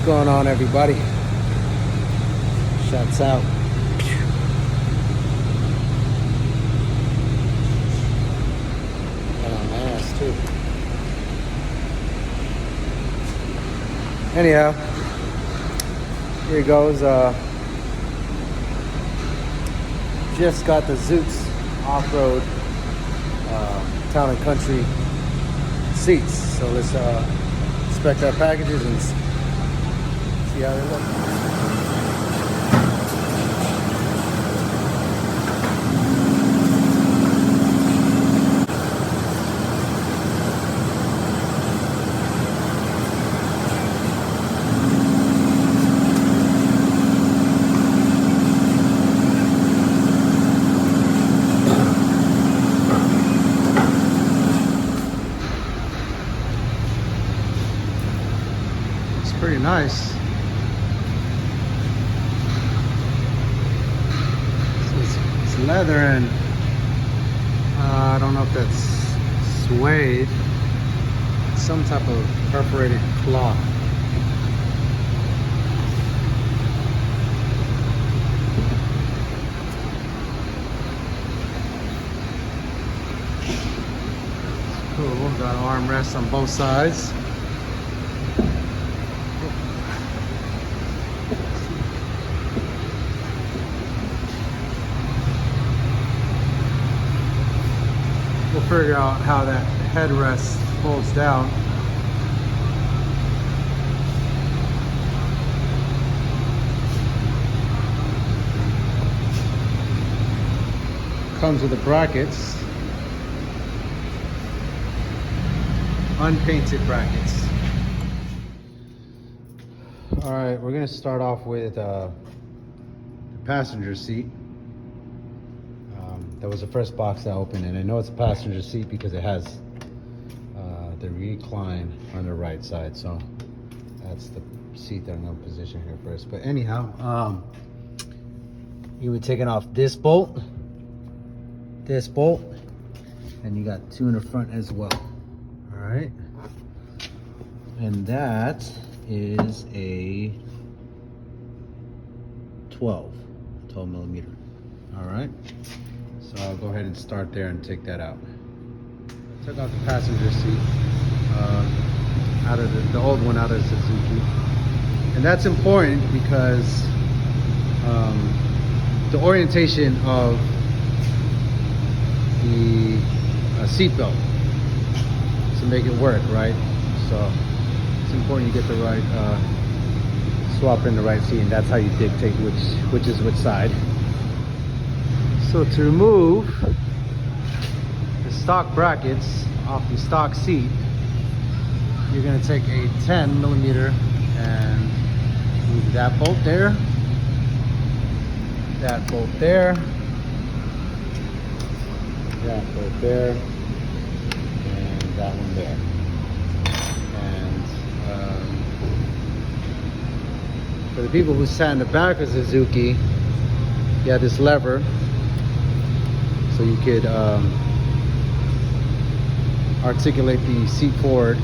going on, everybody? Shouts out. Got on my ass too. Anyhow, here goes. Just got the Zooks off-road town and country seats. So let's inspect our packages and see how they look. Pretty nice. It's leather and I don't know if that's suede. Some type of perforated cloth. It's cool. Got armrests on both sides. We'll figure out how that headrest folds down. Comes with the brackets. Unpainted brackets. All right, we're gonna start off with the passenger seat. That was the first box that I opened, and I know it's a passenger seat because it has the recline on the right side. So that's the seat that I'm going to position here first. But anyhow, you were taking off this bolt, and you got two in the front as well. All right, and that is a 12 millimeter. All right. So I'll go ahead and start there and take that out. I took off the passenger seat out of the old one out of Suzuki. And that's important because the orientation of the seat belt to make it work, right? So it's important you get the right, swap in the right seat, and that's how you dictate which is which side. So to remove the stock brackets off the stock seat, you're going to take a 10 millimeter and move that bolt there, that bolt there, that bolt there, and that one there. And for the people who sat in the back of Suzuki, you have this lever. So you could articulate the seat forward,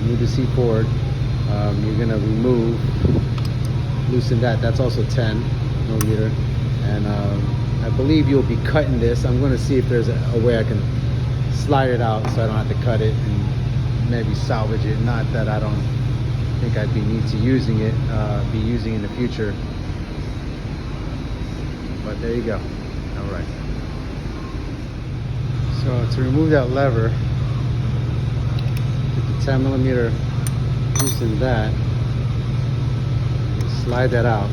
move the seat forward. You're gonna loosen that. That's also 10 millimeter. And I believe you'll be cutting this. I'm gonna see if there's a way I can slide it out so I don't have to cut it and maybe salvage it. Not that I don't think I'd be using it in the future. But there you go. All right. So to remove that lever, get the 10 millimeter, loosen that, slide that out.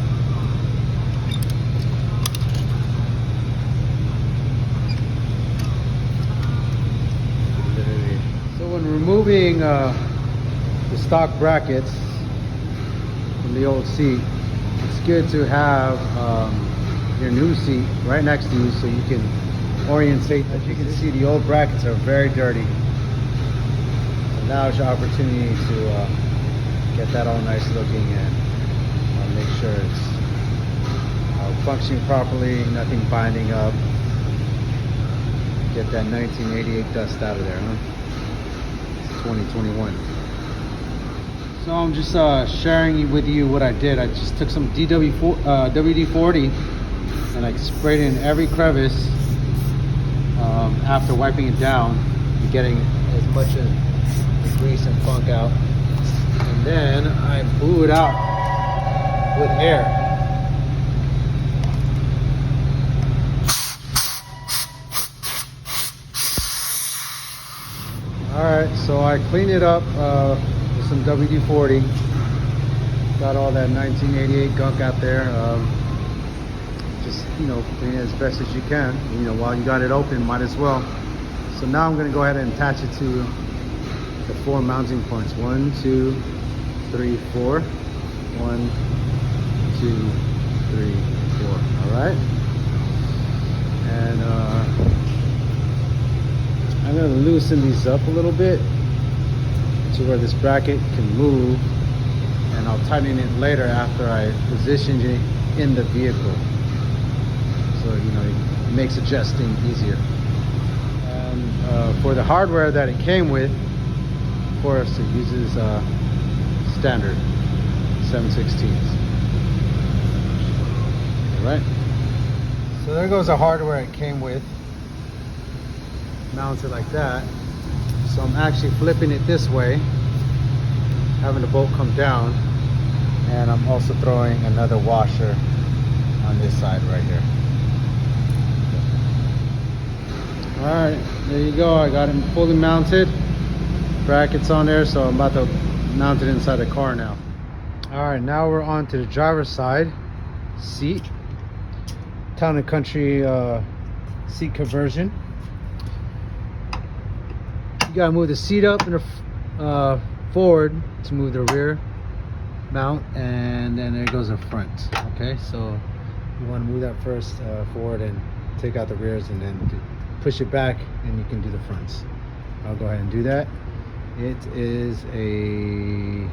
So when removing the stock brackets from the old seat, it's good to have your new seat right next to you so you can orientate. As you can see, the old brackets are very dirty. So now is your opportunity to get that all nice looking and make sure it's functioning properly, nothing binding up. Get that 1988 dust out of there, huh? It's 2021. So I'm just sharing with you what I did. I just took some WD-40 and I sprayed it in every crevice after wiping it down and getting as much of the grease and funk out. And then I blew it out with air. Alright, so I cleaned it up with some WD-40. Got all that 1988 gunk out there. Just, you know, clean it as best as you can. You know, while you got it open, might as well. So now I'm going to go ahead and attach it to the 4 mounting points. 1, 2, 3, 4. 1, 2, 3, 4. Alright? And I'm going to loosen these up a little bit to where this bracket can move, and I'll tighten it later after I position it in the vehicle. So, you know, it makes adjusting easier. And for the hardware that it came with, of course, it uses standard 7/16. Alright. So there goes the hardware it came with. Mounted like that. So I'm actually flipping it this way, having the bolt come down, and I'm also throwing another washer on this side right here. Alright, there you go. I got it fully mounted. Brackets on there, so I'm about to mount it inside the car now. Alright, now we're on to the driver's side seat. Town and Country seat conversion. You gotta move the seat up and forward to move the rear mount, and then there goes the front. Okay, so you want to move that first forward and take out the rears, and then push it back, and you can do the fronts. I'll go ahead and do that. It is a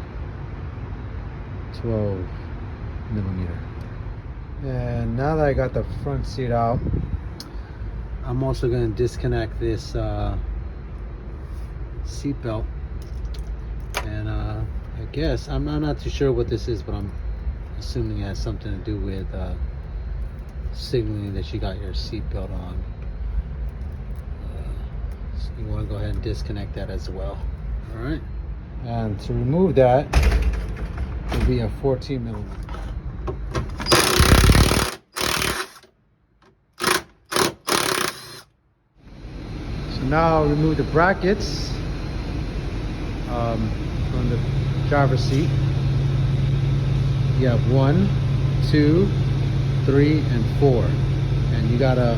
12mm. And now that I got the front seat out, I'm also going to disconnect this seat belt, and I guess I'm not too sure what this is, but I'm assuming it has something to do with signaling that you got your seat belt on. So you want to go ahead and disconnect that as well. All right, and to remove that will be a 14mm. So now I'll remove the brackets from the driver's seat. You have 1, 2, 3, and 4, and you gotta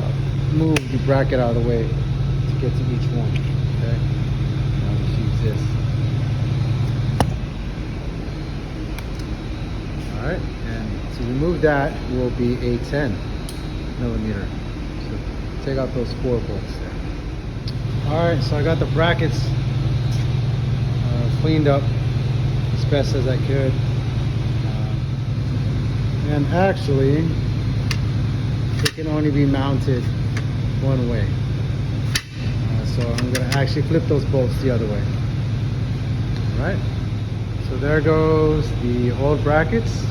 move the bracket out of the way to get to each one. Okay, I'll just use this. All right, and to remove that will be a 10mm. So take out those 4 bolts there. All right, so I got the brackets cleaned up as best as I could, and actually it can only be mounted one way, so I'm going to actually flip those bolts the other way. Alright, so there goes the old brackets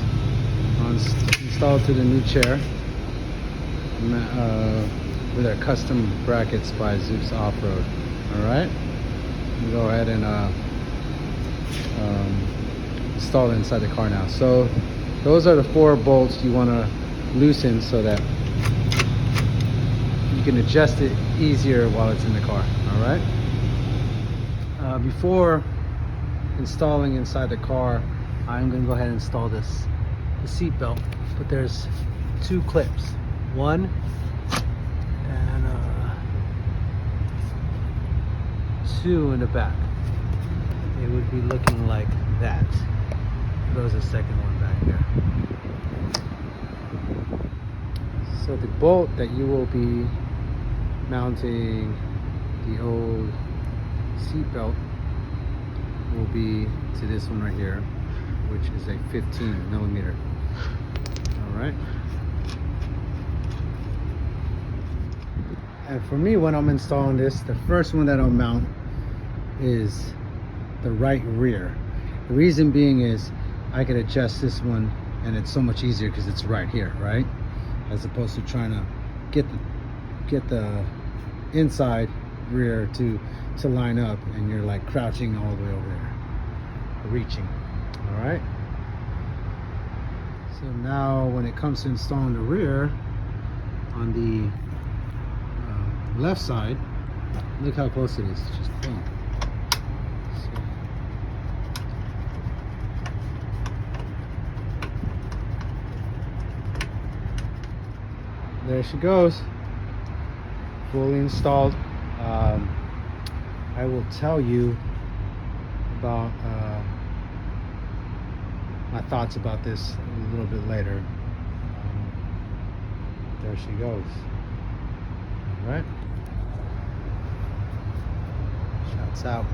installed to the new chair with our custom brackets by Zeus Off-Road. Alright, we'll go ahead and install it inside the car now. So those are the 4 bolts you want to loosen so that you can adjust it easier while it's in the car. All right, before installing inside the car, I'm going to go ahead and install the seat belt, but there's 2 clips, one and 2 in the back. It would be looking like that. There's a second one back there. So the bolt that you will be mounting the old seat belt will be to this one right here, which is a 15mm. All right. And for me, when I'm installing this, the first one that I'll mount is the right rear. The reason being is I could adjust this one, and it's so much easier because it's right here, right? As opposed to trying to get the inside rear to line up, and you're like crouching all the way over there, reaching. All right. So now when it comes to installing the rear on the left side, look how close it is. Just boom. So, there she goes, fully installed. I will tell you about my thoughts about this a little bit later. There she goes. All right. Shouts out.